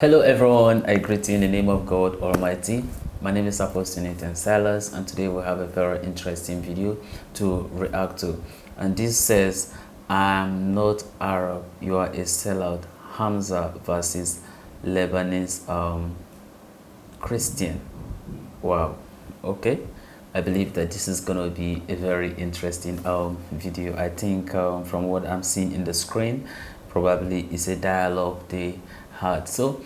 Hello everyone, I greet you in the name of God Almighty. My name is Apostle Nathan Silas, and today we have a very interesting video to react to. And this says, I'm not Arab, you are a sellout. Hamza versus Lebanese Christian. Wow, okay. I believe that this is going to be a very interesting video. I think from what I'm seeing in the screen, probably it's a dialogue they had. So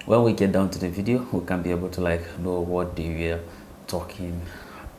when we get down to the video, we can be able to know what they were talking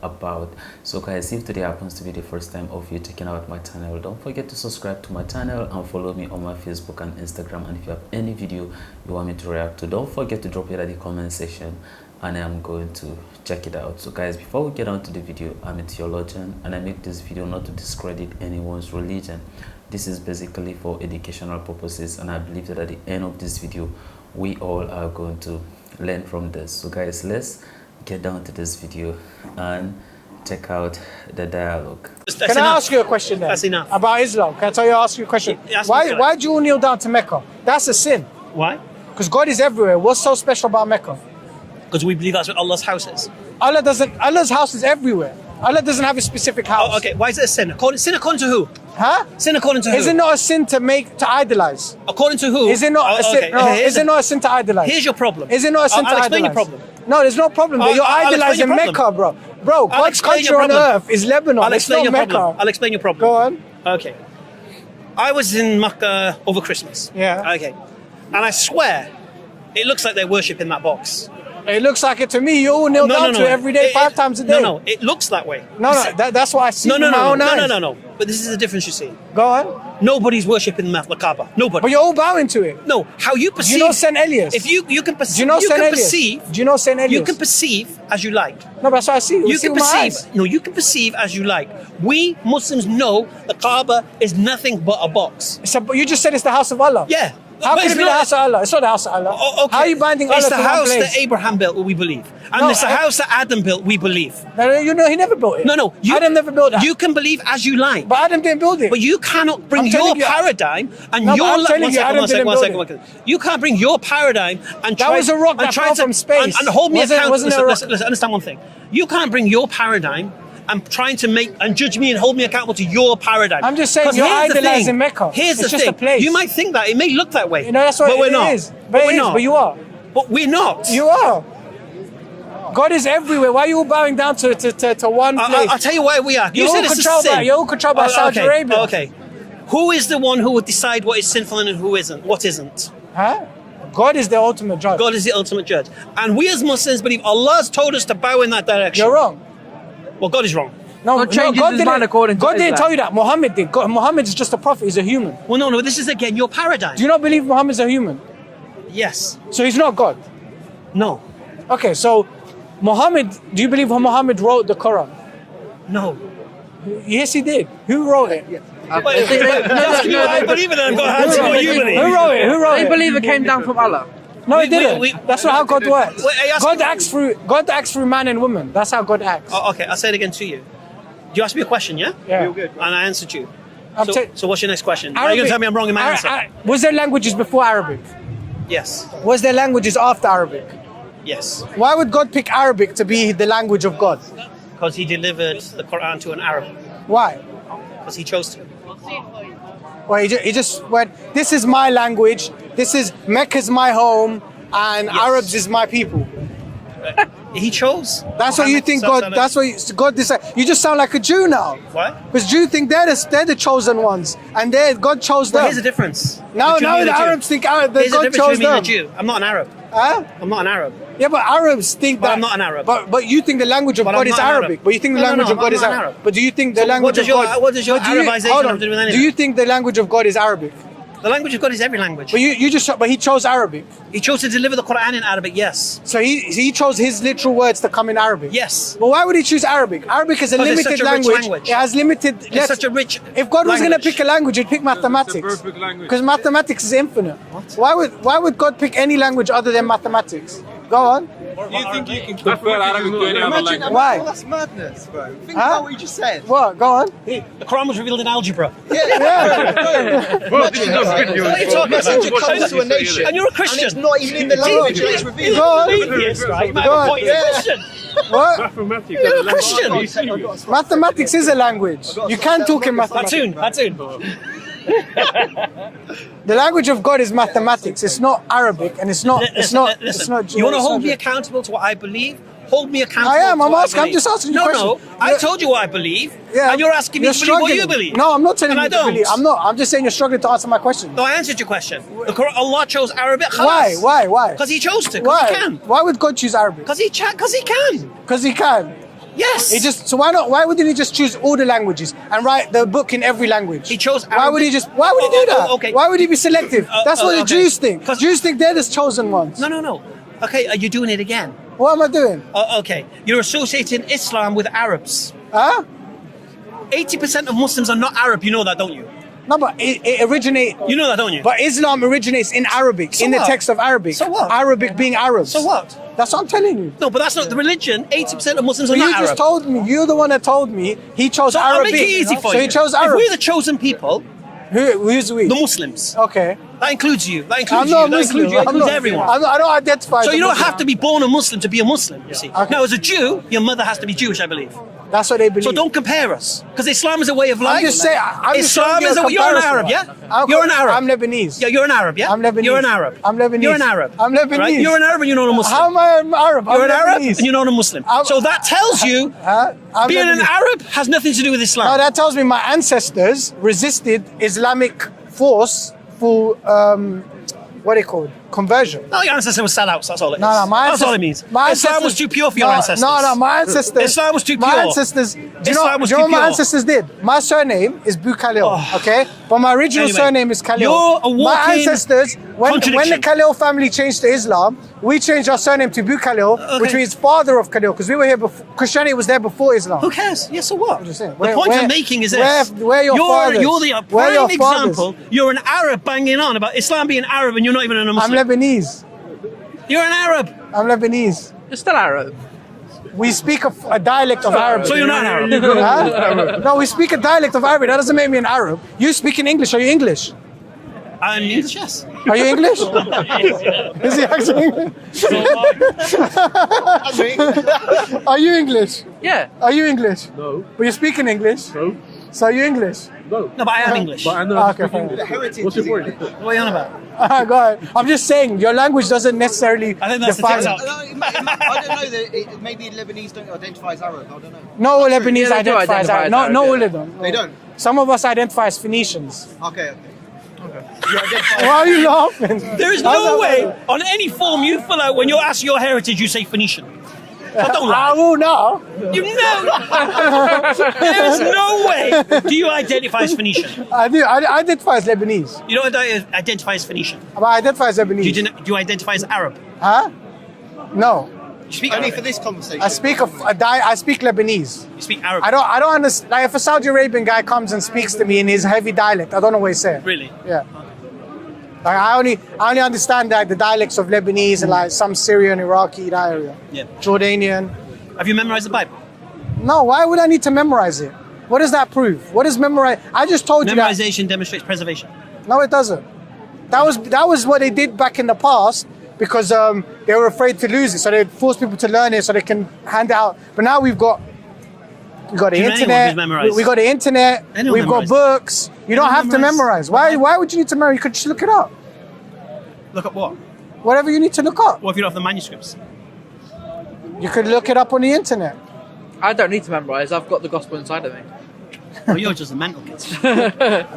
about. So guys, if today happens to be the first time of you checking out my channel, don't forget to subscribe to my channel and follow me on my Facebook and Instagram. And if you have any video you want me to react to, don't forget to drop it at the comment section and I'm going to check it out. So guys, before we get on to the video, I'm a theologian and I make this video not to discredit anyone's religion. This is basically for educational purposes, and I believe that at the end of this video we all are going to learn from this. So guys, let's get down to this video and check out the dialogue. Can I ask you a question then? That's enough. About Islam. Can I ask you a question? Why do you all kneel down to Mecca? That's a sin. Why? Because God is everywhere. What's so special about Mecca? Because we believe that's what Allah's house is. Allah's house is everywhere. Allah doesn't have a specific house. Oh, okay, why is it a sin? Sin according to who? Huh? Sin according to who? Is it not a sin to idolize? According to who? Is it not a sin? Okay. No, is it not a sin to idolize? Here's your problem. Is it not a sin to I'll idolize? explain your problem. No, there's no problem. You're idolizing Mecca, bro. Bro, God's country on earth is Lebanon. I'll explain your Mecca. problem. I'll explain your problem. Go on. Okay. I was in Mecca over Christmas. Yeah. Okay. And I swear, it looks like they're worshipping that box. It looks like it to me. You all kneel down to it every day, 5 times a day. No, it looks that way. No, that's what I see with my own eyes. No. But this is the difference you see. Go on. Nobody's worshipping the Kabba. Nobody. But you're all bowing to it. No, how you perceive. Do you know St. Elias? If you can perceive. Do you know St. Elias? Perceive. Do you know St. Elias? You can perceive as you like. No, but that's what I see. You can perceive. No, you can perceive as you like. We Muslims know the Kabba is nothing but a box. But you just said it's the house of Allah. Yeah. How can it be the house of Allah? It's not the house of Allah. Oh, okay. How are you binding Allah to to one one place? It's the house place? that Abraham built, we believe. And it's the house that Adam built, we believe. No, you know he never built it. No. Adam never built that. You can believe as you like. But Adam didn't build it. But you cannot bring your paradigm and your... I'm telling you, Adam didn't build it. You can't bring your paradigm and try... That was a rock that fell from space. And hold me accountable. Listen, understand one thing. You can't bring your paradigm and trying to make and judge me and hold me accountable to your paradigm. I'm just saying you're idolizing Mecca. Here's the thing. Just a place. You might think that. It may look that way. You know, that's what we're it not. is. But we're not. But you are. But we're not. You are. God is everywhere. Why are you all bowing down to one place? I'll tell you why we are. You said it's a sin. You're all controlled by Saudi Arabia. Okay. Who is the one who will decide what is sinful and who isn't? What isn't? Huh? God is the ultimate judge. God is the ultimate judge. And we as Muslims believe Allah has told us to bow in that direction. You're wrong. Well, God is wrong. God didn't tell you that. Muhammad did. Muhammad is just a prophet. He's a human. Well, no. This is again your paradigm. Do you not believe Muhammad's a human? Yes. So he's not God? No. Okay, so Muhammad, do you believe Muhammad wrote the Quran? No. Yes, he did. Who wrote it? I believe it. I've got hands what you believe. Who wrote it? They believe it came down from Allah. No, it didn't. That's not how God works. God acts through man and woman. That's how God acts. Okay, I'll say it again to you. You asked me a question, yeah? Yeah. And I answered you. So what's your next question? Arabic, are you going to tell me I'm wrong in my answer? Was there languages before Arabic? Yes. Was there languages after Arabic? Yes. Why would God pick Arabic to be the language of God? Because he delivered the Quran to an Arab. Why? Because he chose to. Well, he just went, this is my language, Mecca's my home, and Arabs is my people. He chose. That's what you think God, that's what God decided. You just sound like a Jew now. What? Because Jews think they're the chosen ones, and God chose them. Well, here's the difference. Now the Arabs think God chose them. I'm a Jew. I'm not an Arab. Huh? I'm not an Arab. Yeah, but Arabs think that. I'm not an Arab. But you think the language of God is Arabic. But you think the language of God is Arabic. But do you think the language of God... What does your Arabization have to do with anything? Do you think the language of God is Arabic? The language of God is every language. But he chose Arabic. He chose to deliver the Quran in Arabic, yes. So he chose his literal words to come in Arabic. Yes. Well, why would he choose Arabic? Arabic is a limited language. It has limited. It's such a rich. If God was going to pick a language, he'd pick mathematics. It's a perfect language. Because mathematics is infinite. What? Why would God pick any language other than mathematics? Go on. You think you can prefer Arabic to any other language? Why? That's madness, bro. Think Huh? about what you just said. What? Go on. The Quran was revealed in algebra. Bro, this is not video. What are you talking Messenger about? comes to a nation. And you're a And Christian. it's not even in the language that it's revealed. Go on. Atheist, right? You might Go have a on. point. You're a Christian. What? Mathematics. You're a Christian. Mathematics is a language. You can talk in mathematics. Hatun. The language of God is mathematics. It's not Arabic, and it's not. It's not. Listen, It's not. you want to it's hold not- me accountable to what I believe? Hold me accountable. I am. to I'm what asking. I'm believe. just asking you No, a question. no. I You're- told you what I believe, Yeah, and you're asking me to believe what you believe. No, I'm not telling And you I to don't. believe. I'm not. I'm just saying you're struggling to answer my question. No, I answered your question. The Quran, Allah chose Arabic. Why? Why? Why? Because He chose to. Because Why? He can. Why would God choose Arabic? Because He can. Because He can. Yes. He just. So why not? Why wouldn't He just choose all the languages and write the book in every language? He chose Why would He Arabic. just? Why would He do that? Okay. Why would He be selective? That's what the okay. Jews think. 'Cause- Jews think they're the chosen ones. No. Okay, are you doing it again? What am I doing? Okay, you're associating Islam with Arabs. Huh? 80% of Muslims are not Arab. You know that, don't you? No, but it originates. You know that, don't you? But Islam originates in Arabic, So in the what? text of Arabic. So what? Arabic being Arabs. So what? That's what I'm telling you. No, but that's not the religion. 80% of Muslims are But you not just Arab. told me. You're the one that told me he chose So I'll Arabic. make it easy for so you. he chose If Arab. we're the chosen people, Who's we? the Muslims. Okay. That includes you. That I'm includes not you. That Muslim. includes you. That I'm includes not, everyone. I don't identify. So as a you don't Muslim. have to be born a Muslim to be a Muslim, you see. Okay. Now, as a Jew, your mother has to be Jewish, I believe. That's what they believe. So don't compare us. Because Islam is a way of life. I'm just saying. I'm just Islam showing you is a... You're an comparison. Arab, yeah? I'm- You're an Arab. I'm Lebanese. Yeah, you're an Arab, yeah? I'm Lebanese. You're an Arab. I'm Lebanese. You're an Arab. I'm Lebanese. Right? You're an Arab and you're not a Muslim. How am I an Arab? You're I'm an Arab Lebanese. and you're not a Muslim. So that tells you I'm being an Lebanese. Arab has nothing to do with Islam. No, that tells me my ancestors resisted Islamic force for what they called conversion. No, your ancestors were sellouts, that's all it is. No, my That's all it means. my Islam was too pure for your no, ancestors. No, my ancestors. Islam was too My pure. ancestors. Do you know, Islam was do you know too what my pure. ancestors did? My surname is Bukhalil, Oh. okay? But my original Anyway, surname is Khalil. you're a My walking ancestors, when the contradiction. Khalil family changed to Islam, we changed our surname to Bukhalil, which Okay. means father of Khalil, because we were here before. Christianity was there before Islam. Who cares? Yeah, so what? just saying. The Where- point where- I'm making is this. where your you're, fathers? You're the Where your prime fathers? example. You're an Arab banging on about Islam being Arab and you're not even a I'm Muslim. Lebanese. You're an Arab. I'm Lebanese. You're still Arab. We speak a dialect of Arabic. So you're not Arab. Huh? No, we speak a dialect of Arabic. That doesn't make me an Arab. You speak in English. Are you English? I'm English, yes. Are you English? Is he actually English? Are you English? Yeah. Are you English? No. But you speak in English. No. So are you English? No. No, but I am English. But I know Ah, how okay, to speak fine. English. heritage What's your is point? English. What are you on about? Go ahead. I'm just saying your language doesn't necessarily I think that's the define. TikTok. I don't know that maybe Lebanese don't identify as Arab. I don't know. No all Lebanese Yeah, they do identify as identify Arab. as No, Arab, no yeah. all of them. They don't. Some of us identify as Phoenicians. Okay. You identify Why are you laughing? There is no way on any form you fill out when you're asked your heritage, you say Phoenician. So don't I lie. will now. You know. There is no way do you identify as Phoenician. I do. I identify as Lebanese. You don't identify as Phoenician. But I identify as Lebanese. Do you identify as Arab? Huh? No. You speak only Arabic. for this conversation. I speak I speak Lebanese. You speak Arabic. I don't understand. Like if a Saudi Arabian guy comes and speaks to me in his heavy dialect, I don't know what he's saying. Really? Yeah. Like I only understand like the dialects of Lebanese and like some Syrian, Iraqi, that area. Yeah. Jordanian. Have you memorized the Bible? No, why would I need to memorize it? What does that prove? What does memorize? I just told you that. Memorization demonstrates preservation. No, it doesn't. That was what they did back in the past because they were afraid to lose it, so they forced people to learn it so they can hand it out. But now we've got the Do you know anyone internet. who's memorized? We got the internet. Anyone We've got memorized? books. You don't have to memorize? memorize. Why would you need to memorize? You could just look it up. Look up what? Whatever you need to look up. What if you don't have the manuscripts? You could look it up on the internet. I don't need to memorize. I've got the gospel inside of me. Oh, you're just a mental kid.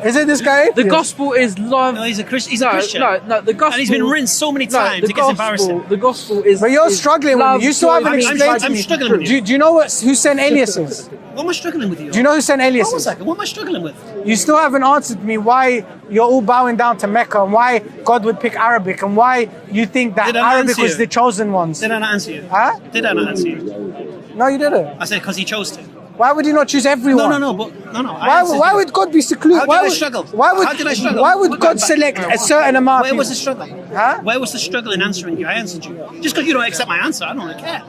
Is it this guy? The gospel is love. No, he's a Christian. No, Christian. no, the gospel. And he's been rinsed so many No, times, the it gets gospel, embarrassing. the gospel is. But you're is struggling with love, me. You still joy, haven't peace. explained to I'm me. struggling with you. Do you know who sent aliases? What am I struggling with you? Do you know who sent Hold on a aliases? second. What am I struggling with? You still haven't answered me why you're all bowing down to Mecca and why God would pick Arabic and why you think that Did I not Arabic answer was you? the chosen ones. Did I not answer you? Huh? Did I not answer you? No, you didn't. I said because he chose to. Why would he not choose everyone? No. Why would God be secluded? How did I struggle? How did I struggle? Why would God select a certain amount of Where people? was the struggle? Huh? Where was the struggle in answering you? I answered you. Just because you don't accept my answer, I don't really care.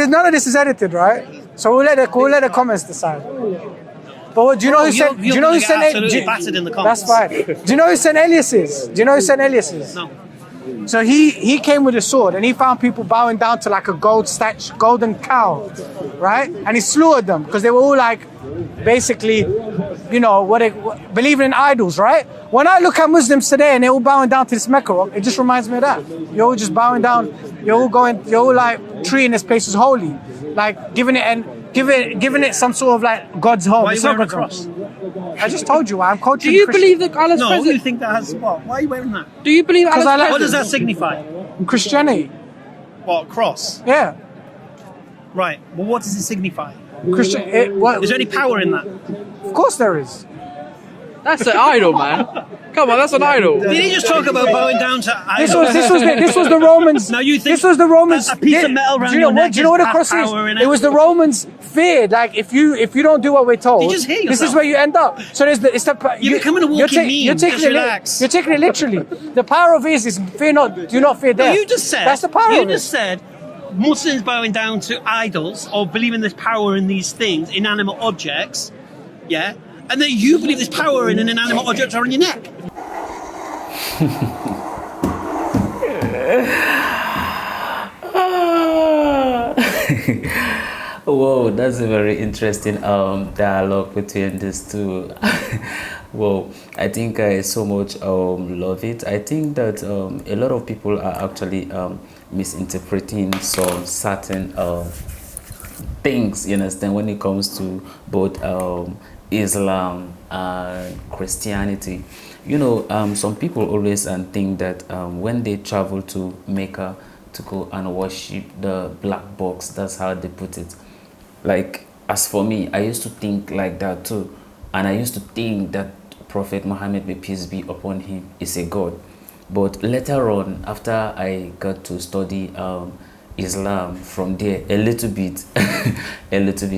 None of this is edited, right? So we'll let the comments decide. But what, do you know who sent? Do you know who sent? Absolutely battered in the comments. That's fine. Do you know who St. Elias is? Do you know who St. Elias is? No. So he came with a sword and he found people bowing down to like a golden cow, right? And he slaughtered them because they were all like, basically, you know, believing in idols, right? When I look at Muslims today and they're all bowing down to this Mecca rock, it just reminds me of that. You're all just bowing down. You're all like treating this place as holy, like giving it some sort of like God's home. Why are you wearing a cross? I just told you I'm coaching. Do you believe that Allah's No, present? you think that has what? Why are you wearing that? Do you believe Allah's I like- What present? does that signify? Christianity? What, cross? Yeah, Right. Well, what does it signify? Christian. Is there any power in that? Of course there is. That's an idol, man. Come on, that's an idol. Did he just talk about bowing down to This idols? was the Romans. Now you think this was the Romans? a piece of metal around do you know your what? neck Do you know what is the cross is? power in It was the Romans feared. Like if you don't do what we're told, You just hear this is yourself. where you end up. So You're becoming a walking meme. You're taking Just it. relax. You're taking it literally. The power of is fear not. Do not fear No, death. you just said. That's the power. You of just it. said Muslims bowing down to idols or believing there's power in these things, inanimate objects. Yeah. And then you believe there's power in an inanimate object around your neck. Whoa, that's a very interesting dialogue between these two. Whoa, I think I so much love it. I think that a lot of people are actually misinterpreting some certain things, you understand, when it comes to both Islam and Christianity. You know, some people always think that when they travel to Mecca to go and worship the black box, that's how they put it. Like, as for me, I used to think like that too. And I used to think that Prophet Muhammad, may peace be upon him, is a god. But later on, after I got to study Islam from there a little bit,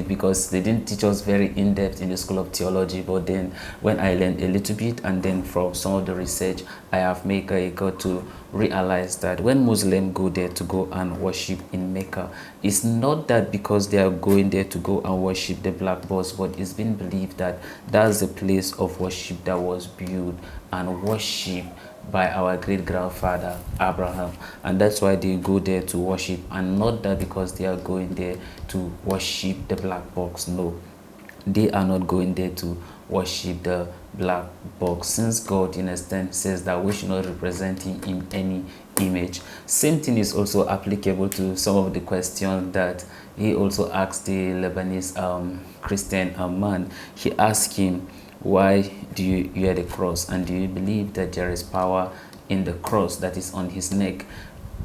because they didn't teach us very in-depth in the School of Theology. But then when I learned a little bit, and then from some of the research I have made, I got to realize that when Muslims go there to go and worship in Mecca, it's not that because they are going there to go and worship the black boss, but it's been believed that that's the place of worship that was built and worshipped by our great grandfather Abraham, and that's why they go there to worship, and not that because they are going there to worship the black box. No, they are not going there to worship the black box, since God, in a sense, says that we should not represent him in any image. Same thing is also applicable to some of the questions that he also asked the Lebanese Christian man. He asked him, why do you wear the cross, and do you believe that there is power in the cross that is on his neck?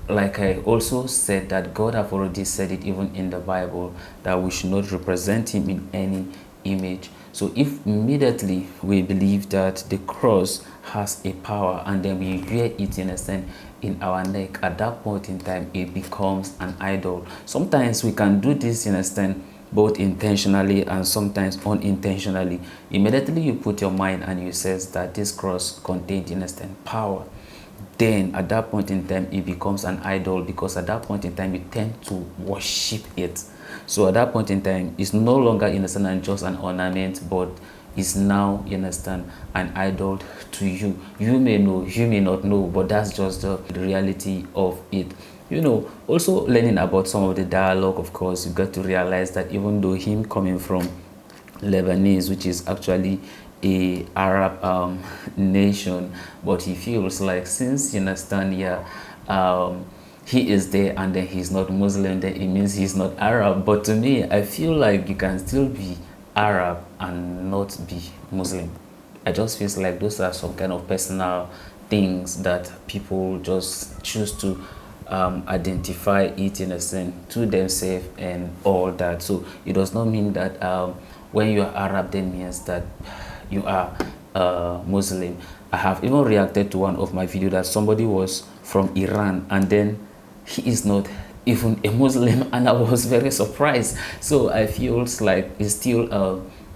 Like I also said, that God have already said it even in the Bible, that we should not represent him in any image. So if immediately we believe that the cross has a power, and then we wear it, in a sense, in our neck, at that point in time it becomes an idol. Sometimes we can do this, in a sense, both intentionally and sometimes unintentionally. Immediately you put your mind and you says that this cross contains, in a sense, power, then at that point in time it becomes an idol, because at that point in time you tend to worship it. So at that point in time it's no longer, in a sense, just an ornament, but is now, you understand, an idol to you. You may know, you may not know, but that's just the reality of it. You know, also learning about some of the dialogue, of course, you got to realize that even though him coming from Lebanese, which is actually a Arab nation, but he feels like, since, you understand, yeah, he is there and then he's not Muslim, then it means he's not Arab. But to me, I feel like you can still be Arab and not be Muslim. I just feel like those are some kind of personal things that people just choose to identify it, in a sense, to themselves and all that. So it does not mean that when you are Arab, then means that you are Muslim. I have even reacted to one of my videos that somebody was from Iran and then he is not even a Muslim, and I was very surprised. So I feel like it's still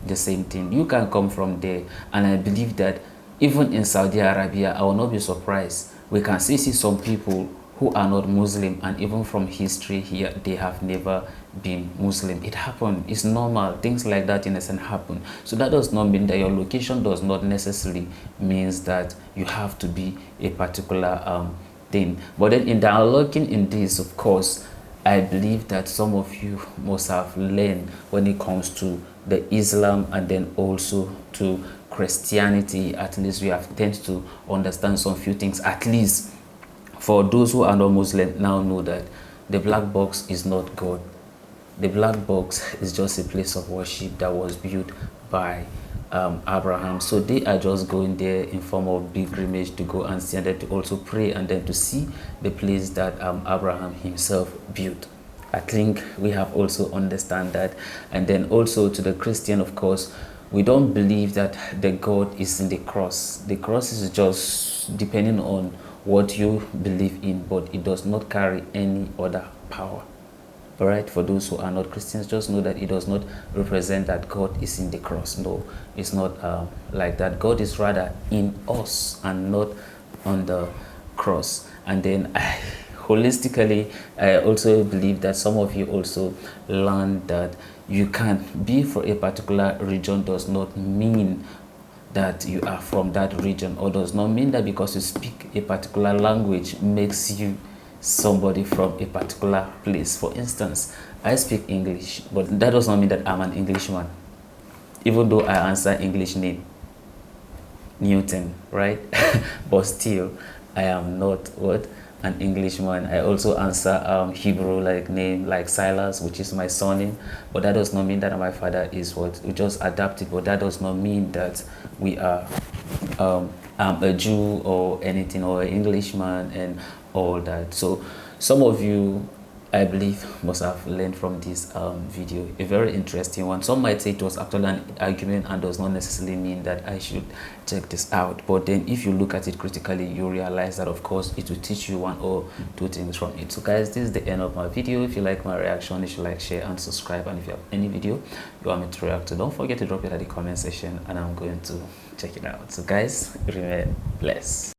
the same thing. You can come from there, and I believe that even in Saudi Arabia, I will not be surprised. We can see some people who are not Muslim, and even from history here, they have never been Muslim. It happened. It's normal. Things like that in a sense happen. So that does not mean that your location does not necessarily means that you have to be a particular thing. But then in the unlocking in this, of course, I believe that some of you must have learned when it comes to the Islam and then also to Christianity. At least we have tend to understand some few things. At least for those who are not Muslim now know that the black box is not God. The black box is just a place of worship that was built by Abraham. So they are just going there in form of pilgrimage to go and see, and then to also pray, and then to see the place that Abraham himself built. I think we have also understand that. And then also to the Christian, of course, we don't believe that the God is in the cross. The cross is just depending on what you believe in, but it does not carry any other power. All right, for those who are not Christians, just know that it does not represent that God is in the cross. No, it's not like that. God is rather in us and not on the cross. And then holistically, I also believe that some of you also learn that you can be for a particular region does not mean that you are from that region, or does not mean that because you speak a particular language makes you somebody from a particular place. For instance, I speak English, but that does not mean that I'm an Englishman, even though I answer English name Newton, right? But still I am not what an Englishman. I also answer Hebrew like name like Silas, which is my surname, but that does not mean that my father is what. We just adapt it, but that does not mean that we are I'm a Jew or anything, or an Englishman and all that. So some of you, I believe, must have learned from this video, a very interesting one. Some might say it was actually an argument and does not necessarily mean that I should check this out, but then if you look at it critically, you realize that of course it will teach you one or two things from it. So guys, this is the end of my video. If you like my reaction, you should like, share and subscribe, and if you have any video you want me to react to, don't forget to drop it at the comment section and I'm going to check it out. So guys, remain blessed.